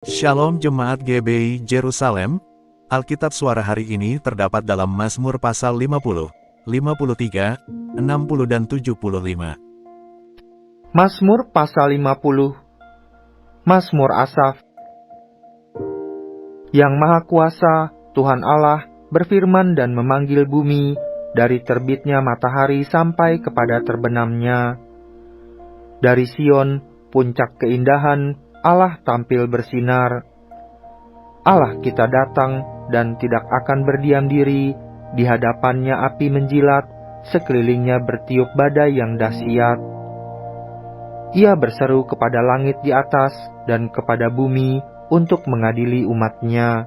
Shalom Jemaat GBI Jerusalem, Alkitab suara hari ini terdapat dalam Mazmur pasal 50, 53, 60 dan 75. Mazmur pasal 50. Mazmur Asaf. Yang Maha Kuasa, Tuhan Allah, berfirman dan memanggil bumi dari terbitnya matahari sampai kepada terbenamnya. Dari Sion, puncak keindahan, Allah tampil bersinar. Allah kita datang dan tidak akan berdiam diri, di hadapannya api menjilat, sekelilingnya bertiup badai yang dahsyat. Ia berseru kepada langit di atas dan kepada bumi untuk mengadili umatnya.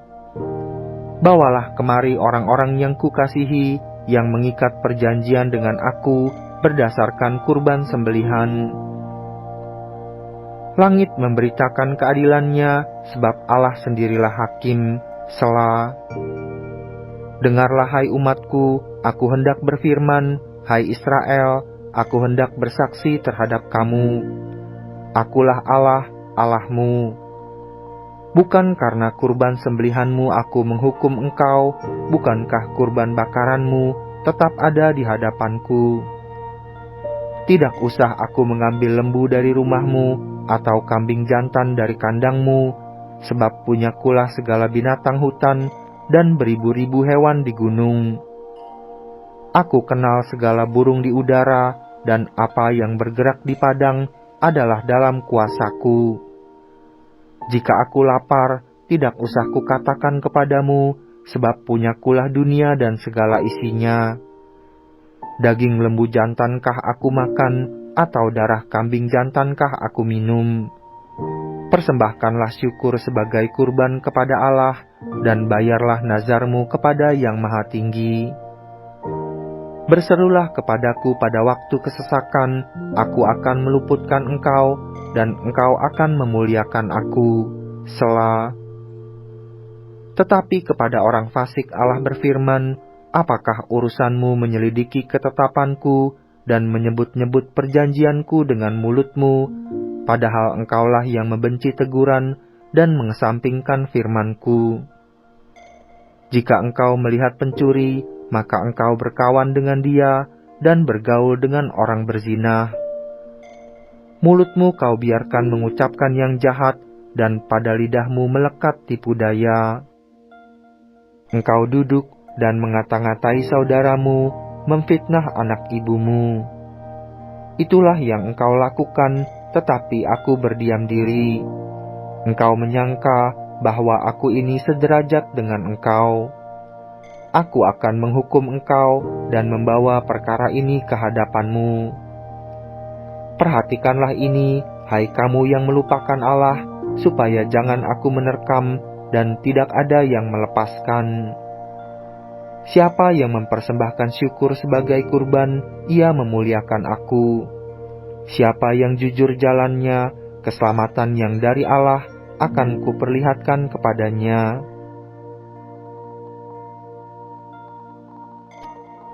Bawalah kemari orang-orang yang kukasihi, yang mengikat perjanjian dengan aku berdasarkan kurban sembelihan. Langit memberitakan keadilannya, sebab Allah sendirilah hakim. Selah. Dengarlah hai umatku, aku hendak berfirman, hai Israel, aku hendak bersaksi terhadap kamu. Akulah Allah, Allahmu. Bukan karena kurban sembelihanmu aku menghukum engkau, bukankah kurban bakaranmu tetap ada di hadapanku? Tidak usah aku mengambil lembu dari rumahmu, atau kambing jantan dari kandangmu, sebab punyakulah segala binatang hutan dan beribu-ribu hewan di gunung. Aku kenal segala burung di udara, dan apa yang bergerak di padang adalah dalam kuasaku. Jika aku lapar, tidak usah kukatakan kepadamu, sebab punyakulah dunia dan segala isinya. Daging lembu jantankah aku makan, atau darah kambing jantankah aku minum? Persembahkanlah syukur sebagai kurban kepada Allah, dan bayarlah nazarmu kepada Yang Maha Tinggi. Berserulah kepadaku pada waktu kesesakan, aku akan meluputkan engkau, dan engkau akan memuliakan aku. Selah. Tetapi kepada orang fasik Allah berfirman, apakah urusanmu menyelidiki ketetapanku dan menyebut-nyebut perjanjianku dengan mulutmu, padahal engkaulah yang membenci teguran dan mengesampingkan firmanku. Jika engkau melihat pencuri, maka engkau berkawan dengan dia dan bergaul dengan orang berzina. Mulutmu kau biarkan mengucapkan yang jahat, dan pada lidahmu melekat tipu daya. Engkau duduk dan mengata-ngatai saudaramu, memfitnah anak ibumu. Itulah yang engkau lakukan, tetapi aku berdiam diri. Engkau menyangka bahwa aku ini sederajat dengan engkau. Aku akan menghukum engkau dan membawa perkara ini ke hadapanmu. Perhatikanlah ini, hai kamu yang melupakan Allah, supaya jangan aku menerkam dan tidak ada yang melepaskan. Siapa yang mempersembahkan syukur sebagai kurban, ia memuliakan aku. Siapa yang jujur jalannya, keselamatan yang dari Allah akan kuperlihatkan kepadanya.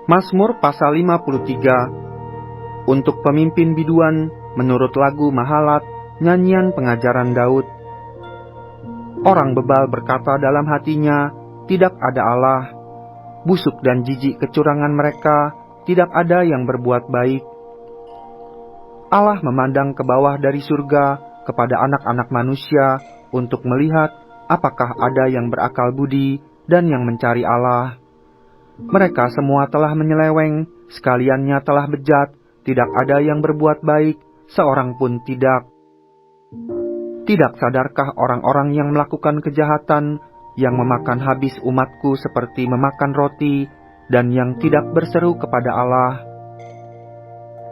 Mazmur pasal 53. Untuk pemimpin biduan, menurut lagu Mahalat, nyanyian pengajaran Daud. Orang bebal berkata dalam hatinya, tidak ada Allah. Busuk dan jijik kecurangan mereka, tidak ada yang berbuat baik. Allah memandang ke bawah dari surga kepada anak-anak manusia untuk melihat apakah ada yang berakal budi dan yang mencari Allah. Mereka semua telah menyeleweng, sekaliannya telah bejat, tidak ada yang berbuat baik, seorang pun tidak. Tidak sadarkah orang-orang yang melakukan kejahatan, yang memakan habis umatku seperti memakan roti, dan yang tidak berseru kepada Allah?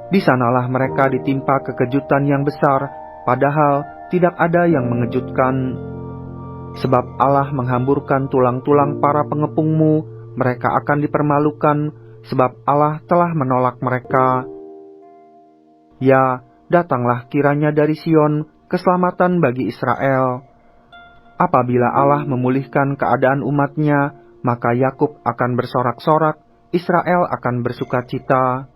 Di sanalah mereka ditimpa kekejutan yang besar, padahal tidak ada yang mengejutkan. Sebab Allah menghamburkan tulang-tulang para pengepungmu, mereka akan dipermalukan, sebab Allah telah menolak mereka. Ya, datanglah kiranya dari Sion, keselamatan bagi Israel. Apabila Allah memulihkan keadaan umatnya, maka Yakub akan bersorak-sorak, Israel akan bersukacita.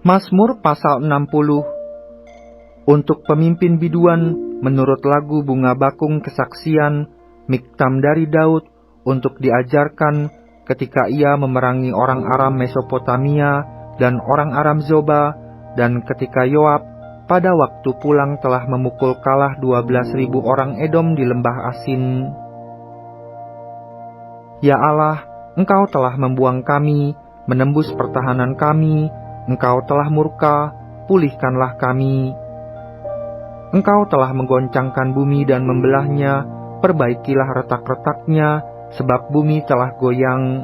Mazmur pasal 60. Untuk pemimpin biduan, menurut lagu Bunga Bakung Kesaksian, Miktam dari Daud, untuk diajarkan ketika ia memerangi orang Aram Mesopotamia dan orang Aram Zoba, dan ketika Yoab pada waktu pulang telah memukul kalah 12.000 orang Edom di lembah Asin. Ya Allah, Engkau telah membuang kami, menembus pertahanan kami, Engkau telah murka, pulihkanlah kami. Engkau telah menggoncangkan bumi dan membelahnya, perbaikilah retak-retaknya, sebab bumi telah goyang.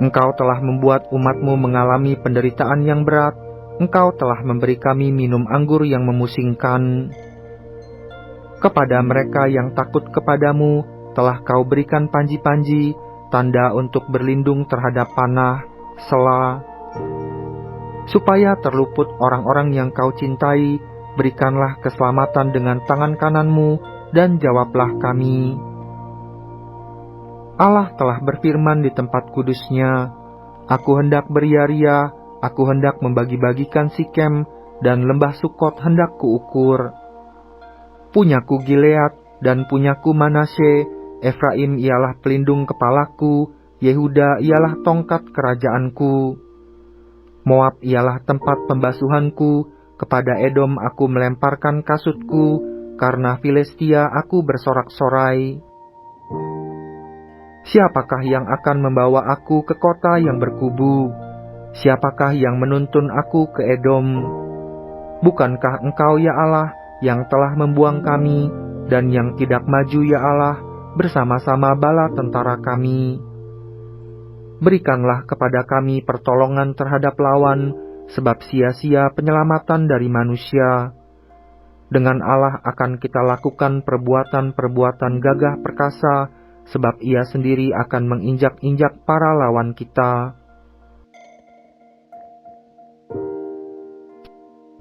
Engkau telah membuat umat-Mu mengalami penderitaan yang berat, Engkau telah memberi kami minum anggur yang memusingkan. Kepada mereka yang takut kepadamu, telah Kau berikan panji-panji, tanda untuk berlindung terhadap panah, sela. Supaya terluput orang-orang yang Kau cintai, berikanlah keselamatan dengan tangan kanan-Mu, dan jawablah kami. Allah telah berfirman di tempat kudus-Nya, Aku hendak beria-ria, aku hendak membagi-bagikan Sikem, dan lembah Sukot hendak kuukur. Punyaku Gilead, dan punyaku Manasye, Efraim ialah pelindung kepalaku, Yehuda ialah tongkat kerajaanku. Moab ialah tempat pembasuhanku, kepada Edom aku melemparkan kasutku, karena Filistia aku bersorak-sorai. Siapakah yang akan membawa aku ke kota yang berkubu? Siapakah yang menuntun aku ke Edom? Bukankah Engkau ya Allah yang telah membuang kami, dan yang tidak maju ya Allah bersama-sama bala tentara kami? Berikanlah kepada kami pertolongan terhadap lawan, sebab sia-sia penyelamatan dari manusia. Dengan Allah akan kita lakukan perbuatan-perbuatan gagah perkasa, sebab Ia sendiri akan menginjak-injak para lawan kita.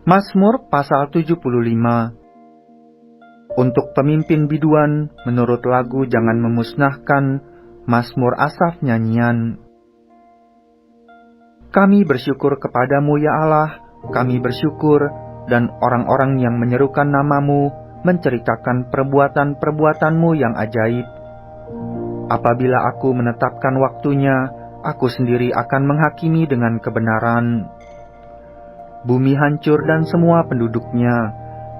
Mazmur pasal 75. Untuk pemimpin biduan, menurut lagu Jangan Memusnahkan, Mazmur Asaf nyanyian. Kami bersyukur kepadamu ya Allah, kami bersyukur, dan orang-orang yang menyerukan nama-Mu menceritakan perbuatan-perbuatan-Mu yang ajaib. Apabila aku menetapkan waktunya, aku sendiri akan menghakimi dengan kebenaran. Bumi hancur dan semua penduduknya,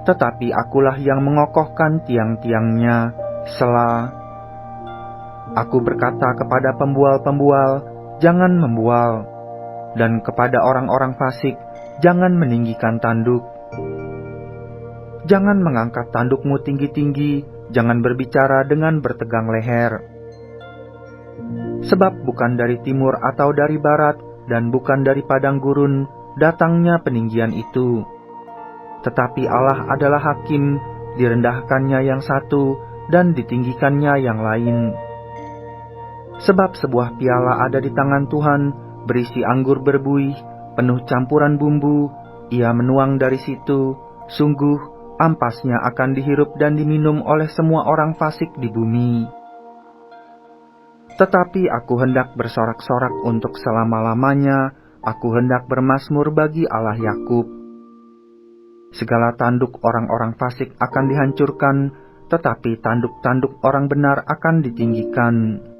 tetapi akulah yang mengokohkan tiang-tiangnya, sela. Aku berkata kepada pembual-pembual, jangan membual, dan kepada orang-orang fasik, jangan meninggikan tanduk. Jangan mengangkat tandukmu tinggi-tinggi, jangan berbicara dengan bertegang leher. Sebab bukan dari timur atau dari barat, dan bukan dari padang gurun, datangnya peninggian itu. Tetapi Allah adalah hakim, direndahkannya yang satu, dan ditinggikannya yang lain. Sebab sebuah piala ada di tangan Tuhan, berisi anggur berbuih, penuh campuran bumbu, Ia menuang dari situ, sungguh ampasnya akan dihirup dan diminum oleh semua orang fasik di bumi. Tetapi aku hendak bersorak-sorak untuk selama-lamanya, aku hendak bermazmur bagi Allah Yakub. Segala tanduk orang-orang fasik akan dihancurkan, tetapi tanduk-tanduk orang benar akan ditinggikan.